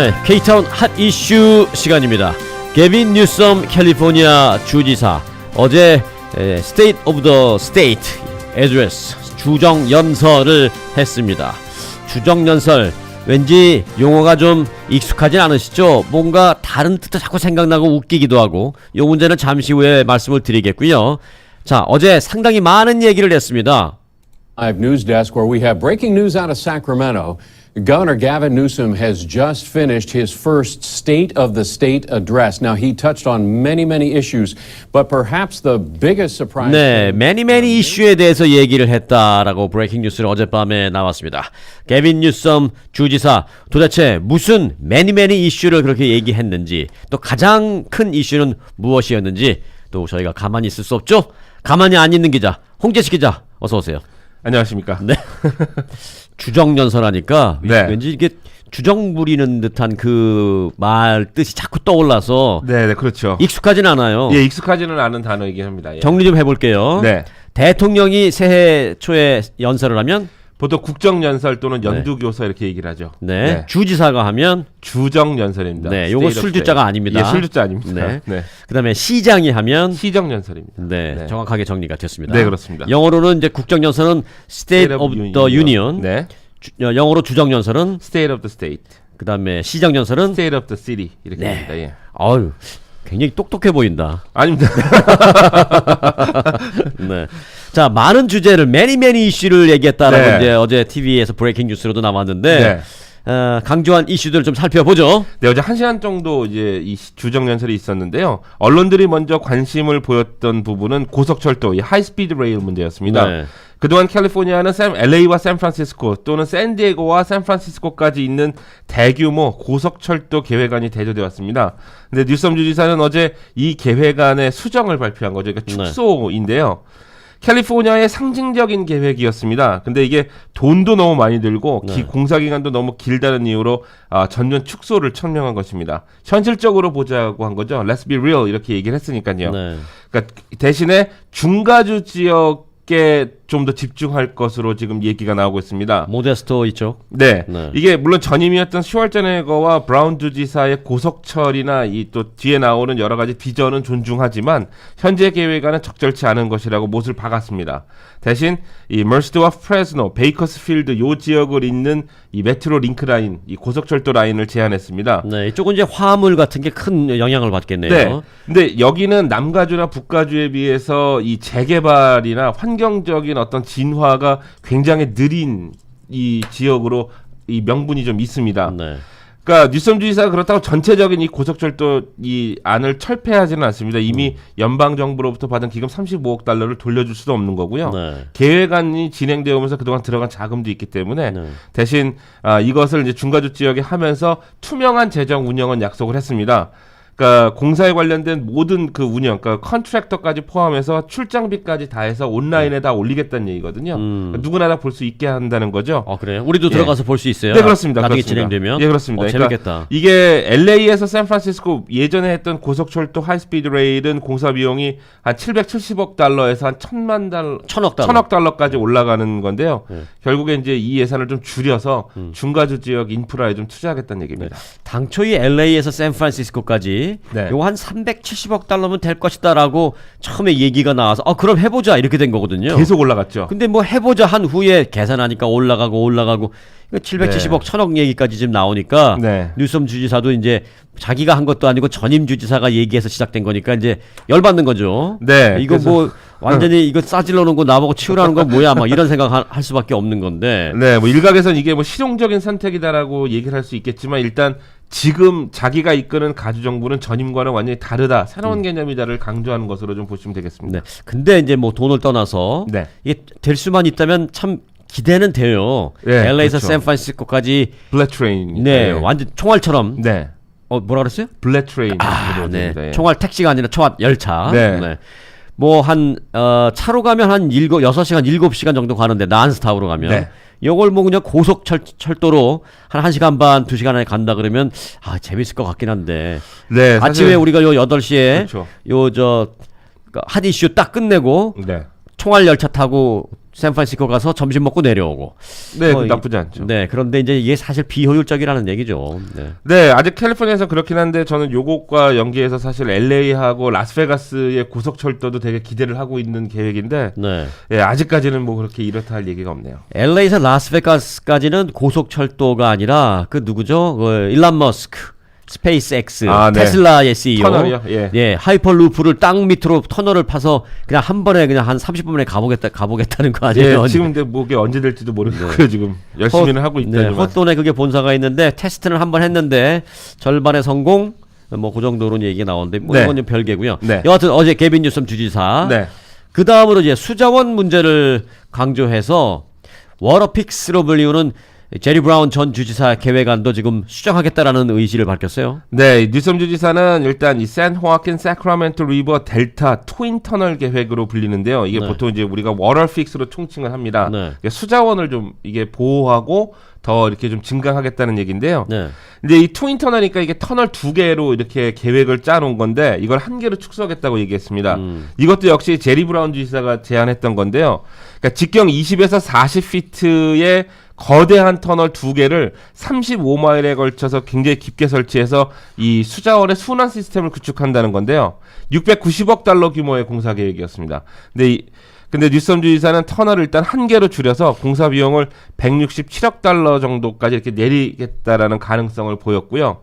네, K-타운 핫 이슈 시간입니다. 게빈 뉴섬 캘리포니아 주지사 어제 State of the State Address 주정연설을 했습니다. 주정연설 왠지 용어가 좀 익숙하진 않으시죠? 뭔가 다른 뜻도 자꾸 생각나고 웃기기도 하고 이 문제는 잠시 후에 말씀을 드리겠고요. 자, 어제 상당히 많은 얘기를 했습니다. Live news desk where we have breaking news out of Sacramento. Governor Gavin Newsom has just finished his first State of the State address. Now he touched on many issues, but perhaps the biggest surprise. 네, many 이슈에 대해서 얘기를 했다라고 브레이킹 뉴스를 어젯밤에 나왔습니다. 게빈 뉴섬 주지사 도대체 무슨 many 이슈를 그렇게 얘기했는지, 또 가장 큰 이슈는 무엇이었는지 또 저희가 가만히 있을 수 없죠. 가만히 안 있는 기자 홍재식 기자 어서 오세요. 안녕하십니까. 네. 주정연설하니까 네. 왠지 이게 주정 부리는 듯한 그 말 뜻이 자꾸 떠올라서 네, 그렇죠. 익숙하진 않아요. 예, 익숙하지는 않은 단어이긴 합니다. 예. 정리 좀 해볼게요. 네. 대통령이 새해 초에 연설을 하면 보통 국정연설 또는 연두교서 이렇게 얘기를 하죠. 네. 주지사가 하면 주정연설입니다. 네, 요거 술주자가 아닙니다. 예, 술주자 아닙니다. 네. 네. 그다음에 시장이 하면 시정연설입니다. 네, 정확하게 정리가 됐습니다. 네, 그렇습니다. 영어로는 이제 국정연설은 State of the Union. 네. 영어로 주정연설은 State of the State. 그다음에 시정연설은 State of the City 이렇게 네. 됩니다. 예. 아유, 굉장히 똑똑해 보인다. 아닙니다. 네. 자, 많은 주제를 many 이슈를 얘기했다라고 네. 이제 어제 TV에서 브레이킹 뉴스로도 나왔는데 네. 강조한 이슈들을 좀 살펴보죠. 네, 어제 1시간 정도 이제 이 주정연설이 있었는데요. 언론들이 먼저 관심을 보였던 부분은 고속철도, 이 하이스피드 레일 문제였습니다. 네. 그동안 캘리포니아는 LA와 샌프란시스코 또는 샌디에고와 샌프란시스코까지 있는 대규모 고속철도 계획안이 대조되어 왔습니다. 근데 뉴섬 주지사는 어제 이 계획안의 수정을 발표한 거죠. 그러니까 축소인데요. 캘리포니아의 상징적인 계획이었습니다. 근데 이게 돈도 너무 많이 들고 공사 기간도 너무 길다는 이유로 전면 축소를 천명한 것입니다. 현실적으로 보자고 한 거죠. Let's be real 이렇게 얘기를 했으니까요. 네. 그러니까 대신에 중가주 지역에 좀 더 집중할 것으로 지금 얘기가 나오고 있습니다. 모데스토 이쪽. 네. 네. 이게 물론 전임이었던 슈왈제네거와 브라운 주지사의 고속철이나 이 또 뒤에 나오는 여러 가지 비전은 존중하지만 현재 계획안은 적절치 않은 것이라고 못을 박았습니다. 대신 이 머스드와 프레스노, 베이커스필드 요 지역을 잇는 이 메트로 링크 라인, 이 고속철도 라인을 제안했습니다. 네, 이쪽은 이제 화물 같은 게 큰 영향을 받겠네요. 네. 근데 여기는 남가주나 북가주에 비해서 이 재개발이나 환경적인 어떤 진화가 굉장히 느린 이 지역으로 이 명분이 좀 있습니다. 네. 그러니까 뉴섬 주지사가 그렇다고 전체적인 이 고속철도 이 안을 철폐하지는 않습니다. 이미 연방 정부로부터 받은 기금 35억 달러를 돌려줄 수도 없는 거고요. 네. 계획안이 진행되어 오면서 그동안 들어간 자금도 있기 때문에 네. 대신 이것을 이제 중가주 지역에 하면서 투명한 재정 운영은 약속을 했습니다. 그러니까 공사에 관련된 모든 그 운영, 그러니까 컨트랙터까지 포함해서 출장비까지 다 해서 온라인에 다 올리겠다는 얘기거든요. 그러니까 누구나 다 볼 수 있게 한다는 거죠. 그래요? 우리도 들어가서 볼 수 있어요? 네, 그렇습니다. 나중에 그렇습니다. 진행되면? 예, 그렇습니다. 재밌겠다. 그러니까 이게 LA에서 샌프란시스코 예전에 했던 고속철도 하이스피드 레일은 공사 비용이 한 770억 달러에서 한 1000억 달러. 1000억 달러까지 올라가는 건데요. 네. 결국에 이제 이 예산을 좀 줄여서 중가주 지역 인프라에 좀 투자하겠다는 얘기입니다. 당초 이 LA에서 샌프란시스코까지 네. 요거 한 370억 달러면 될 것이다라고 처음에 얘기가 나와서 그럼 해보자 이렇게 된 거거든요. 계속 올라갔죠. 근데 뭐 해보자 한 후에 계산하니까 올라가고 770억 1000억 얘기까지 지금 나오니까 네. 뉴섬 주지사도 이제 자기가 한 것도 아니고 전임 주지사가 얘기해서 시작된 거니까 이제 열받는 거죠. 네, 이거 그래서- 뭐 완전히 이거 싸질러 놓은 거 나보고 치우라는 건 뭐야 막 이런 생각 할 수밖에 없는 건데. 네, 뭐 일각에서는 이게 뭐 실용적인 선택이다라고 얘기를 할 수 있겠지만 일단 지금 자기가 이끄는 가주 정부는 전임과는 완전히 다르다, 새로운 개념이다를 강조하는 것으로 좀 보시면 되겠습니다. 네. 근데 이제 뭐 돈을 떠나서 네. 이게 될 수만 있다면 참 기대는 돼요. 네, LA에서 그렇죠. 샌프란시스코까지 블랙 트레인. 네, 완전 총알처럼. 네. 뭐라 그랬어요? 블랙 트레인. 네. 총알 택시가 아니라 총알 열차. 네. 뭐 한 차로 가면 한 6시간 7시간 정도 가는데 난스탑으로 가면 네. 요걸 뭐 그냥 고속 철도로 한 1시간 반 2시간 안에 간다 그러면 재밌을 것 같긴 한데. 네. 아침에 우리가 요 8시에 그렇죠. 요 핫 이슈 딱 끝내고 네. 총알 열차 타고 샌프란시스코 가서 점심 먹고 내려오고. 네, 뭐 나쁘지 않죠. 네, 그런데 이제 이게 사실 비효율적이라는 얘기죠. 네. 네, 아직 캘리포니아에서 그렇긴 한데 저는 요것과 연계해서 사실 LA하고 라스베가스의 고속철도도 되게 기대를 하고 있는 계획인데 네. 예, 아직까지는 뭐 그렇게 이렇다 할 얘기가 없네요. LA에서 라스베가스까지는 고속철도가 아니라 그 누구죠? 그 일론 머스크, 스페이스X, 아, 네. 테슬라의 CEO. 터널이요? 예. 하이퍼루프를 땅 밑으로 터널을 파서 그냥 한 번에 그냥 한 30분 만에 가보겠다는 거 아니에요? 예, 지금 근데 뭐 그게 언제 될지도 모르겠고요. 지금 열심히는 하고 있다지만. 헛돈에 그게 본사가 있는데 테스트는 한 번 했는데 절반의 성공. 뭐 그 정도로는 얘기가 나오는데 뭐 네. 이건 좀 별개고요. 네. 여하튼 어제 개빈 뉴섬 주지사. 네. 그 다음으로 이제 수자원 문제를 강조해서 워터픽스로 불리우는 제리 브라운 전 주지사 계획안도 지금 수정하겠다라는 의지를 밝혔어요. 네, 뉴섬 주지사는 일단 이 샌호아킨 사크라멘토 리버 델타 트윈 터널 계획으로 불리는데요. 이게 네. 보통 이제 우리가 워터픽스로 총칭을 합니다. 네. 이게 수자원을 좀 이게 보호하고 더 이렇게 좀 증강하겠다는 얘기인데요. 네. 근데 이 트윈 터널이니까 이게 터널 2개로 이렇게 계획을 짜놓은 건데 이걸 한 개로 축소하겠다고 얘기했습니다. 이것도 역시 제리 브라운 주지사가 제안했던 건데요. 그러니까 직경 20에서 40피트의 거대한 터널 2개를 35마일에 걸쳐서 굉장히 깊게 설치해서 이 수자원의 순환 시스템을 구축한다는 건데요. 690억 달러 규모의 공사 계획이었습니다. 근데 뉴섬 주지사는 터널을 일단 한 개로 줄여서 공사 비용을 167억 달러 정도까지 이렇게 내리겠다라는 가능성을 보였고요.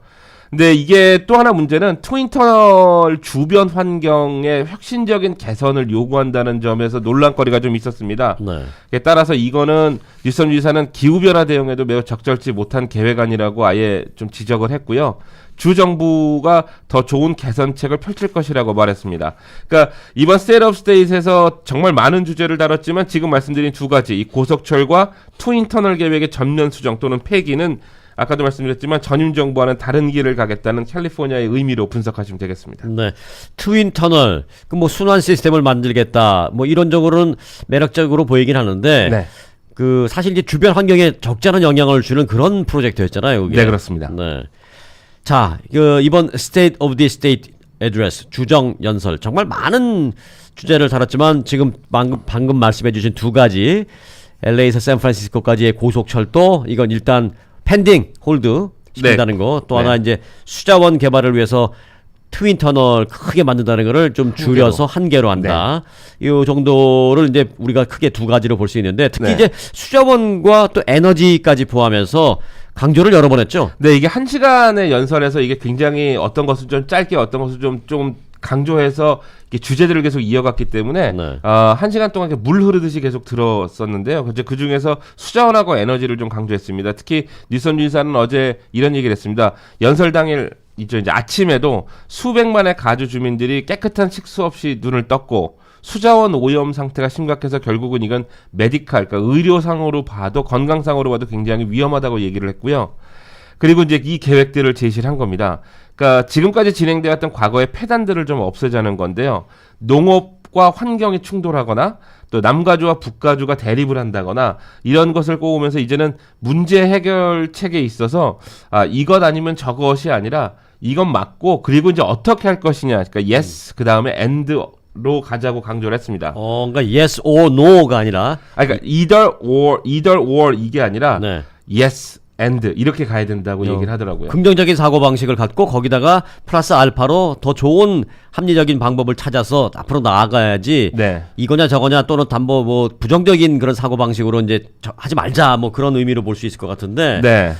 근데 이게 또 하나 문제는 트윈터널 주변 환경의 혁신적인 개선을 요구한다는 점에서 논란거리가 좀 있었습니다. 네. 따라서 이거는 뉴섬 주지사는 기후변화 대응에도 매우 적절치 못한 계획안이라고 아예 좀 지적을 했고요. 주 정부가 더 좋은 개선책을 펼칠 것이라고 말했습니다. 그러니까 이번 State of State에서 정말 많은 주제를 다뤘지만 지금 말씀드린 두 가지, 이 고속철과 트윈터널 계획의 전면 수정 또는 폐기는 아까도 말씀드렸지만 전임 정부와는 다른 길을 가겠다는 캘리포니아의 의미로 분석하시면 되겠습니다. 네. 트윈 터널, 그 뭐 순환 시스템을 만들겠다. 뭐 이론적으로는 매력적으로 보이긴 하는데 네. 그 사실 이제 주변 환경에 적지 않은 영향을 주는 그런 프로젝트였잖아요. 그게. 네, 그렇습니다. 네. 자, 그 이번 State of the State Address 주정 연설 정말 많은 주제를 다뤘지만 지금 방금 말씀해주신 두 가지 LA에서 샌프란시스코까지의 고속철도 이건 일단 펜딩 홀드 시킨다는 거. 또 하나 이제 수자원 개발을 위해서 트윈 터널 크게 만든다는 거를 좀 줄여서 한 개로 한다. 이 정도를 이제 우리가 크게 두 가지로 볼 수 있는데 특히 이제 수자원과 또 에너지까지 포함해서 강조를 여러 번 했죠. 네, 이게 1시간의 연설에서 이게 굉장히 어떤 것을 좀 짧게 어떤 것을 좀 강조해서 이렇게 주제들을 계속 이어갔기 때문에 네. 1시간 동안 이렇게 물 흐르듯이 계속 들었었는데요. 그 중에서 수자원하고 에너지를 좀 강조했습니다. 특히 뉴섬 주지사는 어제 이런 얘기를 했습니다. 연설 당일 이제 아침에도 수백만의 가주 주민들이 깨끗한 식수 없이 눈을 떴고 수자원 오염 상태가 심각해서 결국은 이건 메디칼, 그러니까 의료상으로 봐도 건강상으로 봐도 굉장히 위험하다고 얘기를 했고요. 그리고 이제 이 계획들을 제시를 한 겁니다. 그러니까 지금까지 진행되었던 과거의 폐단들을 좀 없애자는 건데요. 농업과 환경이 충돌하거나 또 남가주와 북가주가 대립을 한다거나 이런 것을 꼬으면서 이제는 문제 해결책에 있어서 이것 아니면 저것이 아니라 이건 맞고 그리고 이제 어떻게 할 것이냐. 그러니까 yes 그 다음에 and로 가자고 강조를 했습니다. 그러니까 yes or no가 아니라 그러니까 either or 이게 아니라 네. yes and 이렇게 가야 된다고 얘기를 하더라고요. 긍정적인 사고 방식을 갖고 거기다가 플러스 알파로 더 좋은 합리적인 방법을 찾아서 앞으로 나아가야지. 네. 이거냐 저거냐 또는 담보 뭐 부정적인 그런 사고 방식으로 이제 하지 말자 뭐 그런 의미로 볼 수 있을 것 같은데. 네.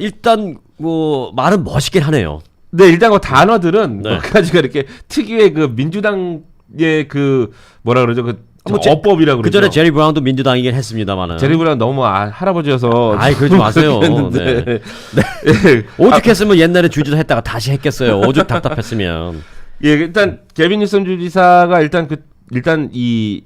일단 뭐 말은 멋있긴 하네요. 네, 일단 그 단어들은 네. 몇 가지가 이렇게 특유의 그 민주당의 그 뭐라 그러죠? 어법이라고 그 그러죠. 전에 제리 브라운도 민주당이긴 했습니다만은. 제리 브라운 너무 할아버지여서 아이 그러지 마세요. 그랬는데. 네. 오죽했으면 옛날에 주지사 했다가 다시 했겠어요. 오죽 답답했으면. 예, 일단 개빈 뉴섬 주지사가 일단 이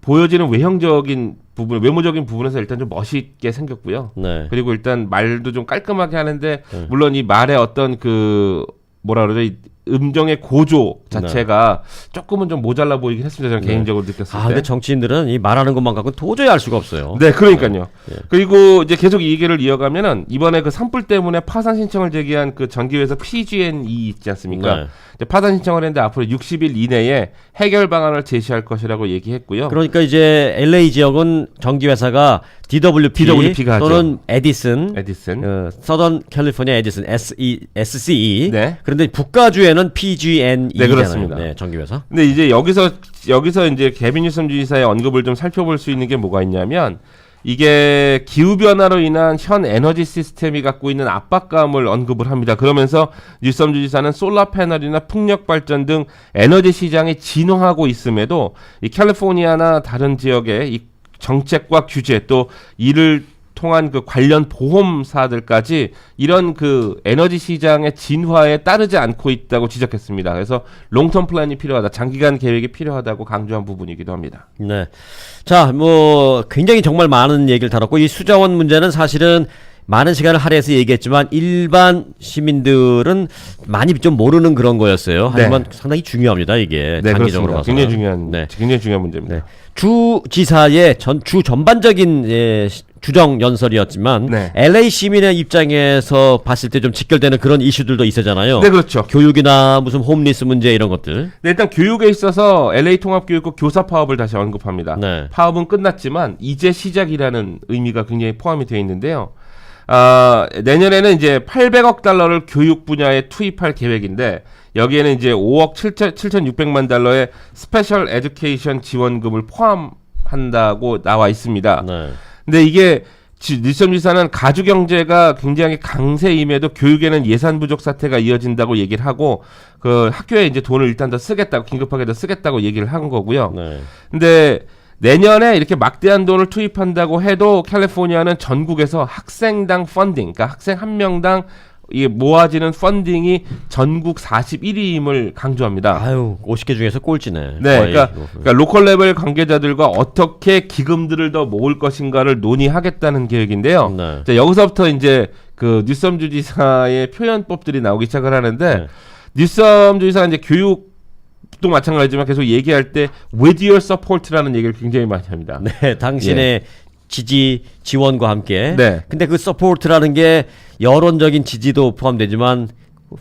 보여지는 외형적인 부분, 외모적인 부분에서 일단 좀 멋있게 생겼고요. 네. 그리고 일단 말도 좀 깔끔하게 하는데 물론 이 말의 어떤 그 뭐라 그러죠? 음정의 고조 자체가 조금은 좀 모자라 보이긴 했습니다. 저는 개인적으로 느꼈을 때. 근데 정치인들은 이 말하는 것만 갖고는 도저히 알 수가 없어요. 네, 그러니까요. 그리고 이제 계속 이 얘기를 이어가면은 이번에 그 산불 때문에 파산 신청을 제기한 그 전기회사 PG&E 있지 않습니까? 네. 이제 파산 신청을 했는데 앞으로 60일 이내에 해결 방안을 제시할 것이라고 얘기했고요. 그러니까 이제 LA 지역은 전기 회사가 DWP가 또는 에디슨, 서던 캘리포니아 에디슨 SCE. 네. 그런데 북가주에는 PG&E잖아요. 네, 그렇습니다. 네, 전기 회사. 근데 이제 여기서 이제 개빈 뉴섬 주지사의 언급을 좀 살펴볼 수 있는 게 뭐가 있냐면 이게 기후변화로 인한 현 에너지 시스템이 갖고 있는 압박감을 언급을 합니다. 그러면서 뉴섬 주지사는 솔라 패널이나 풍력 발전 등 에너지 시장이 진화하고 있음에도 이 캘리포니아나 다른 지역의 이 정책과 규제 또 이를 통한 그 관련 보험사들까지 이런 그 에너지 시장의 진화에 따르지 않고 있다고 지적했습니다. 그래서 롱텀 플랜이 필요하다, 장기간 계획이 필요하다고 강조한 부분이기도 합니다. 네. 자, 뭐 굉장히 정말 많은 얘기를 다뤘고 이 수자원 문제는 사실은 많은 시간을 할애해서 얘기했지만 일반 시민들은 많이 좀 모르는 그런 거였어요. 하지만 상당히 중요합니다, 이게. 네, 장기적으로 그렇습니다. 봐서. 굉장히 중요한 문제입니다. 네. 주지사의 전반적인 주정 연설이었지만 네. LA 시민의 입장에서 봤을 때 좀 직결되는 그런 이슈들도 있었잖아요. 네, 그렇죠. 교육이나 무슨 홈리스 문제 이런 것들. 네, 일단 교육에 있어서 LA 통합교육국 교사 파업을 다시 언급합니다. 네. 파업은 끝났지만 이제 시작이라는 의미가 굉장히 포함이 되어 있는데요. 내년에는 이제 800억 달러를 교육 분야에 투입할 계획인데 여기에는 이제 5억 7,600만 달러의 스페셜 에듀케이션 지원금을 포함한다고 나와 있습니다. 네. 근데 이게 뉴섬 지사는 가주 경제가 굉장히 강세임에도 교육에는 예산 부족 사태가 이어진다고 얘기를 하고 그 학교에 이제 돈을 일단 더 쓰겠다고 긴급하게 더 쓰겠다고 얘기를 한 거고요. 네. 근데 내년에 이렇게 막대한 돈을 투입한다고 해도 캘리포니아는 전국에서 학생당 펀딩, 그러니까 학생 한 명당 이게 모아지는 펀딩이 전국 41위임을 강조합니다. 아유, 50개 중에서 꼴찌네. 네, 그러니까 로컬 레벨 관계자들과 어떻게 기금들을 더 모을 것인가를 논의하겠다는 계획인데요. 네. 자, 여기서부터 이제 그 뉴섬 주지사의 표현법들이 나오기 시작을 하는데 네. 뉴섬 주지사가 이제 교육도 마찬가지지만 계속 얘기할 때 with your support라는 얘기를 굉장히 많이 합니다. 네, 당신의 지원과 함께. 네. 근데 그 서포트라는 게 여론적인 지지도 포함되지만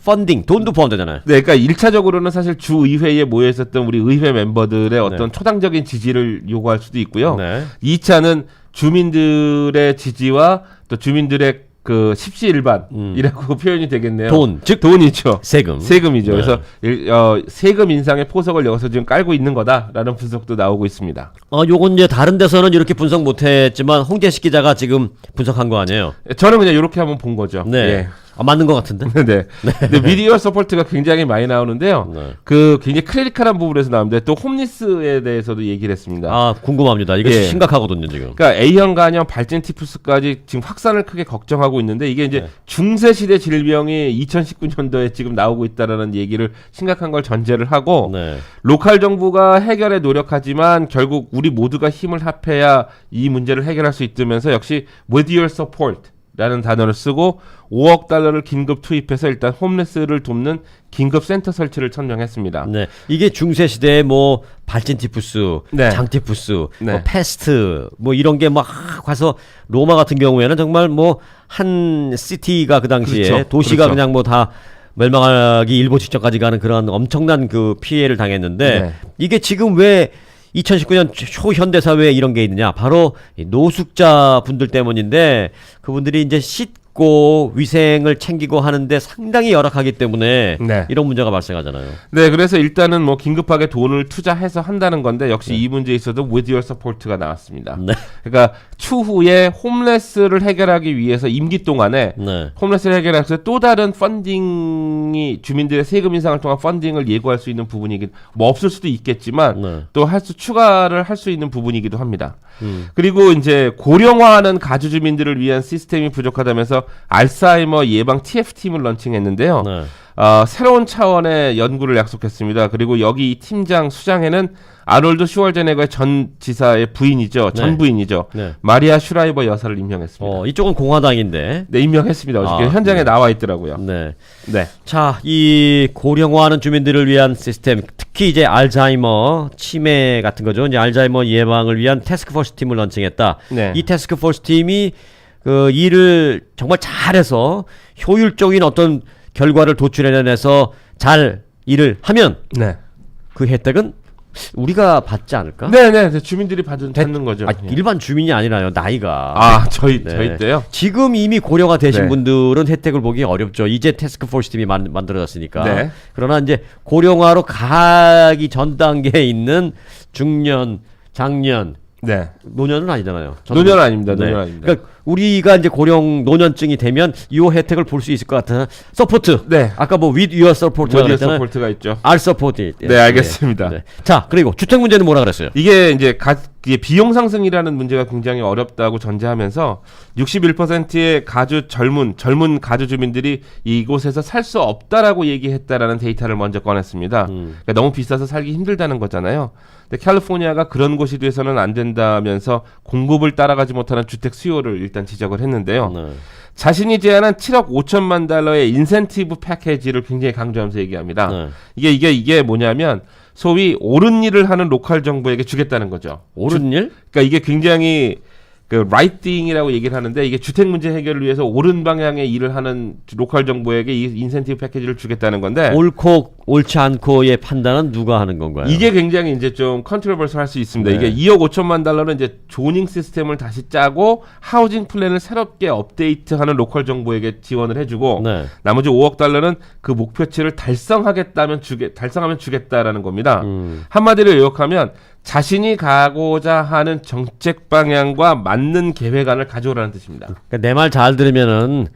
펀딩, 돈도 포함되잖아요. 네, 그러니까 1차적으로는 사실 주의회에 모여 있었던 우리 의회 멤버들의 어떤 초당적인 지지를 요구할 수도 있고요. 네. 2차는 주민들의 지지와 또 주민들의 그 십시일반이라고 표현이 되겠네요. 즉 돈이죠. 네. 세금이죠. 그래서 세금 인상의 포석을 여기서 지금 깔고 있는 거다라는 분석도 나오고 있습니다. 요건 이제 다른 데서는 이렇게 분석 못했지만 홍재식 기자가 지금 분석한 거 아니에요? 저는 그냥 이렇게 한번 본 거죠. 네. 예. 맞는 것 같은데. 네. 근데 미디어 서포트가 굉장히 많이 나오는데요. 네. 그 굉장히 크리티컬한 부분에서 나오는데 또 홈리스에 대해서도 얘기를 했습니다. 궁금합니다. 이거 예. 심각하거든요, 지금. 그러니까 A형 간염 발진 티푸스까지 지금 확산을 크게 걱정하고 있는데 이게 이제 중세 시대 질병이 2019년도에 지금 나오고 있다라는 얘기를 심각한 걸 전제를 하고 네. 로컬 정부가 해결에 노력하지만 결국 우리 모두가 힘을 합해야 이 문제를 해결할 수 있다면서 역시 with your support 라는 단어를 쓰고 5억 달러를 긴급 투입해서 일단 홈레스를 돕는 긴급 센터 설치를 천명했습니다. 네. 이게 중세 시대에 뭐 발진 티푸스, 네. 장 티푸스, 네. 뭐 패스트 뭐 이런 게 막 가서 로마 같은 경우에는 정말 뭐 한 시티가 그 당시에 그렇죠. 도시가 그렇죠. 그냥 뭐 다 멸망하기 일보 직전까지 가는 그런 엄청난 그 피해를 당했는데 네. 이게 지금 왜 2019년 초현대 사회에 이런 게 있느냐? 바로 이 노숙자 분들 때문인데 그분들이 이제 씻고 위생을 챙기고 하는데 상당히 열악하기 때문에 네. 이런 문제가 발생하잖아요. 네, 그래서 일단은 뭐 긴급하게 돈을 투자해서 한다는 건데 역시 이 문제에 있어도 with your support가 나왔습니다. 네. 그러니까 추후에 홈레스를 해결하기 위해서 임기 동안에 네. 홈레스를 해결하기 위해서 또 다른 펀딩이 주민들의 세금 인상을 통한 펀딩을 예고할 수 있는 부분이긴 뭐 없을 수도 있겠지만 네. 또 추가를 할 수 있는 부분이기도 합니다. 그리고 이제 고령화하는 가주 주민들을 위한 시스템이 부족하다면서 알츠하이머 예방 TF팀을 런칭했는데요. 네. 새로운 차원의 연구를 약속했습니다. 그리고 여기 이 팀장 수장에는 아놀드 슈왈제네거의 전 지사의 부인이죠. 전 네. 부인이죠. 네. 마리아 슈라이버 여사를 임명했습니다. 이쪽은 공화당인데. 네, 임명했습니다. 어저께 현장에 네. 나와 있더라고요. 네. 네. 자, 이 고령화하는 주민들을 위한 시스템, 특히 이제 알츠하이머 치매 같은 거죠. 이제 알츠하이머 예방을 위한 태스크포스 팀을 런칭했다. 네. 이 태스크포스 팀이 그 일을 정말 잘해서 효율적인 어떤 결과를 도출해내서 잘 일을 하면 네. 그 혜택은 우리가 받지 않을까? 네. 주민들이 받는 거죠. 예. 일반 주민이 아니라요. 나이가. 저희 네. 때요? 지금 이미 고령화 되신 네. 분들은 혜택을 보기 어렵죠. 이제 태스크포스 팀이 만들어졌으니까. 네. 그러나 이제 고령화로 가기 전 단계에 있는 중년, 장년, 네. 노년은 아니잖아요. 노년 아닙니다. 노년 아닙니다. 그러니까 우리가 이제 고령 노년증이 되면 이 혜택을 볼 수 있을 것 같은 서포트. 네. 아까 뭐 with your support가 모디어 그랬잖아요. 서포트가 있죠. R support. 네, 알겠습니다. 자, 그리고 주택 문제는 뭐라 그랬어요? 이게 이제 이게 비용 상승이라는 문제가 굉장히 어렵다고 전제하면서 61%의 젊은 가주 주민들이 이곳에서 살 수 없다라고 얘기했다라는 데이터를 먼저 꺼냈습니다. 그러니까 너무 비싸서 살기 힘들다는 거잖아요. 근데 캘리포니아가 그런 곳이 돼서는 안 된다면서 공급을 따라가지 못하는 주택 수요를 일단 지적을 했는데요. 네. 자신이 제안한 7억 5천만 달러의 인센티브 패키지를 굉장히 강조하면서 얘기합니다. 네. 이게 뭐냐면 소위 옳은 일을 하는 로컬 정부에게 주겠다는 거죠. 옳은 일? 그러니까 이게 굉장히 그 라이팅이라고 얘기를 하는데 이게 주택 문제 해결을 위해서 옳은 방향의 일을 하는 로컬 정부에게 이 인센티브 패키지를 주겠다는 건데 옳고 옳지 않고의 판단은 누가 하는 건가요? 이게 굉장히 이제 좀 컨트로버스 할 수 있습니다. 네. 이게 2억 5천만 달러는 이제 조닝 시스템을 다시 짜고 하우징 플랜을 새롭게 업데이트하는 로컬 정부에게 지원을 해주고 네. 나머지 5억 달러는 그 목표치를 달성하면 주겠다라는 겁니다. 한마디로 요약하면 자신이 가고자 하는 정책 방향과 맞는 계획안을 가져오라는 뜻입니다. 그러니까 내 말 잘 들으면은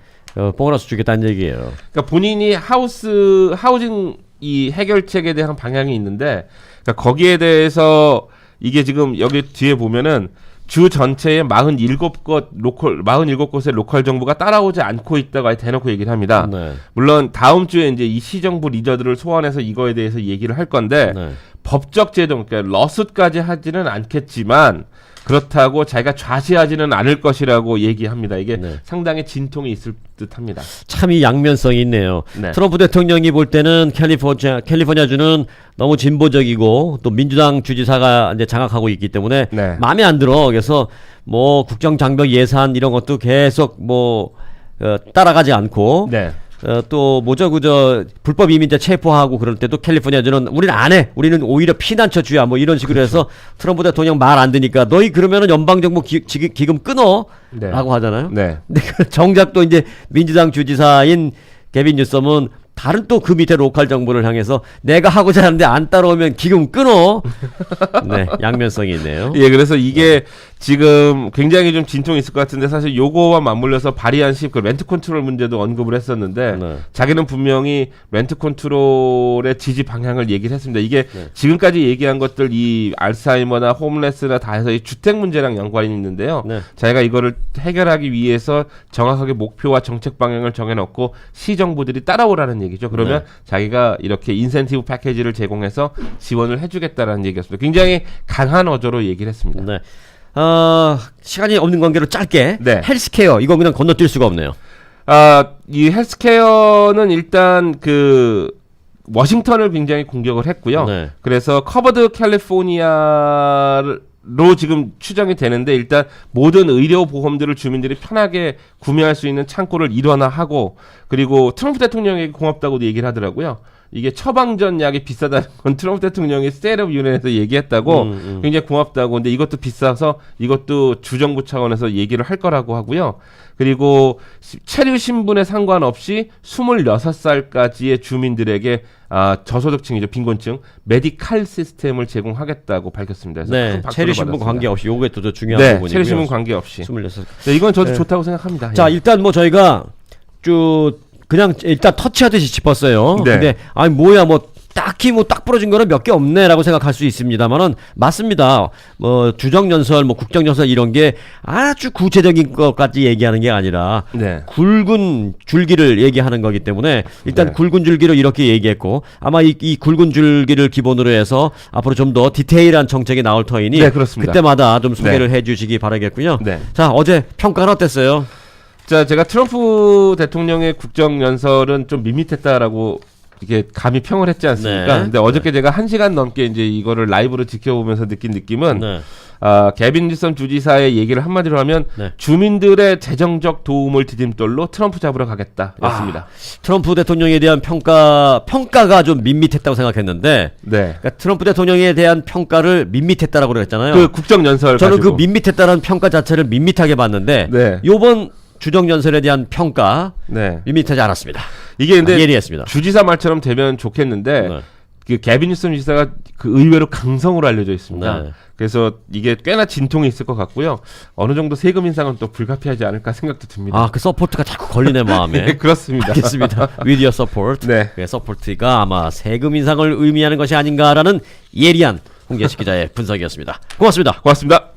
보너스 주겠다는 얘기예요. 그러니까 본인이 하우징 이 해결책에 대한 방향이 있는데, 그러니까 거기에 대해서 이게 지금 여기 뒤에 보면은 주 전체에 47곳의 로컬 정부가 따라오지 않고 있다고 대놓고 얘기를 합니다. 네. 물론 다음 주에 이제 이 시정부 리더들을 소환해서 이거에 대해서 얘기를 할 건데 네. 법적 제동, 그러니까 러스까지 하지는 않겠지만 그렇다고 자기가 좌시하지는 않을 것이라고 얘기합니다. 이게 네. 상당히 진통이 있을 듯합니다. 참 이 양면성이 있네요. 네. 트럼프 대통령이 볼 때는 캘리포니아주는 너무 진보적이고 또 민주당 주지사가 이제 장악하고 있기 때문에 네. 마음에 안 들어. 그래서 뭐 국정장벽 예산 이런 것도 계속 따라가지 않고 네. 또 뭐죠 그저 불법 이민자 체포하고 그럴 때도 캘리포니아주는 우리는 안 해. 우리는 오히려 피난처주야 뭐 이런 식으로 해서 트럼프 대통령 말 안 듣니까 너희 그러면은 연방정부 기금 끊어 네. 라고 하잖아요. 네. 근데 정작 또 이제 민주당 주지사인 개빈 뉴섬은 다른 또 그 밑에 로컬 정부를 향해서 내가 하고자 하는데 안 따라오면 기금 끊어. 네, 양면성이 있네요. 예, 그래서 이게 지금 굉장히 좀 진통이 있을 것 같은데 사실 요거와 맞물려서 발의한 그 렌트 컨트롤 문제도 언급을 했었는데 네. 자기는 분명히 렌트 컨트롤의 지지 방향을 얘기를 했습니다. 이게 네. 지금까지 얘기한 것들 이 알츠하이머나 홈레스나 다 해서 이 주택 문제랑 연관이 있는데요. 네. 자기가 이거를 해결하기 위해서 정확하게 목표와 정책 방향을 정해놓고 시정부들이 따라오라는 얘기죠. 그러면 네. 자기가 이렇게 인센티브 패키지를 제공해서 지원을 해주겠다라는 얘기였습니다. 굉장히 강한 어조로 얘기를 했습니다. 네. 시간이 없는 관계로 짧게 네. 헬스케어 이거 그냥 건너뛸 수가 없네요. 이 헬스케어는 일단 그 워싱턴을 굉장히 공격을 했고요. 네. 그래서 커버드 캘리포니아로 지금 추정이 되는데 일단 모든 의료 보험들을 주민들이 편하게 구매할 수 있는 창구를 일원화하고 그리고 트럼프 대통령에게 고맙다고도 얘기를 하더라고요. 이게 처방전 약이 비싸다는 건 트럼프 대통령이 스테이트업 유니언에서 얘기했다고 굉장히 고맙다고. 근데 이것도 비싸서 이것도 주정부 차원에서 얘기를 할 거라고 하고요. 그리고 체류 신분에 상관없이 26살까지의 주민들에게 저소득층이죠, 빈곤층 메디칼 시스템을 제공하겠다고 밝혔습니다. 그래서 네, 큰 박수를 체류 신분 받았습니다. 관계없이 요게 또 중요한 네, 부분이고요. 체류 신분 관계없이. 26살. 네, 이건 저도 네. 좋다고 생각합니다. 자, 예. 일단 뭐 저희가 그냥 일단 터치하듯이 짚었어요. 네. 근데 아니 뭐야 뭐 딱히 뭐 딱 부러진 거는 몇 개 없네라고 생각할 수 있습니다만은 맞습니다. 뭐 주정연설, 뭐 국정연설 이런 게 아주 구체적인 것까지 얘기하는 게 아니라 네. 굵은 줄기를 얘기하는 거기 때문에 일단 네. 굵은 줄기로 이렇게 얘기했고 아마 이 굵은 줄기를 기본으로 해서 앞으로 좀 더 디테일한 정책이 나올 터이니 네, 그렇습니다. 그때마다 좀 소개를 해주시기 바라겠고요. 네. 자, 어제 평가는 어땠어요? 자, 제가 트럼프 대통령의 국정연설은 좀 밋밋했다라고 이게 감히 평을 했지 않습니까? 네. 근데 어저께 제가 1시간 넘게 이제 이거를 라이브로 지켜보면서 느낀 느낌은 네. 개빈 뉴섬 주지사의 얘기를 한마디로 하면 네. 주민들의 재정적 도움을 디딤돌로 트럼프 잡으러 가겠다였습니다. 트럼프 대통령에 대한 평가가 좀 밋밋했다고 생각했는데 네. 그러니까 트럼프 대통령에 대한 평가를 밋밋했다라고 그랬잖아요. 그 국정연설 저는 가지고. 그 밋밋했다는 평가 자체를 밋밋하게 봤는데 네. 요번 주정연설에 대한 평가 네. 밋밋하지 않았습니다. 이게 근데 예리했습니다. 주지사 말처럼 되면 좋겠는데 네. 그 개빈 뉴섬 지사가 그 의외로 강성으로 알려져 있습니다. 네. 그래서 이게 꽤나 진통이 있을 것 같고요. 어느 정도 세금 인상은 또 불가피하지 않을까 생각도 듭니다. 아, 그 서포트가 자꾸 걸리네 마음에. 네, 그렇습니다. 알겠습니다. With your support. 네. 그 서포트가 아마 세금 인상을 의미하는 것이 아닌가라는 예리한 홍계식 기자의 분석이었습니다. 고맙습니다. 고맙습니다.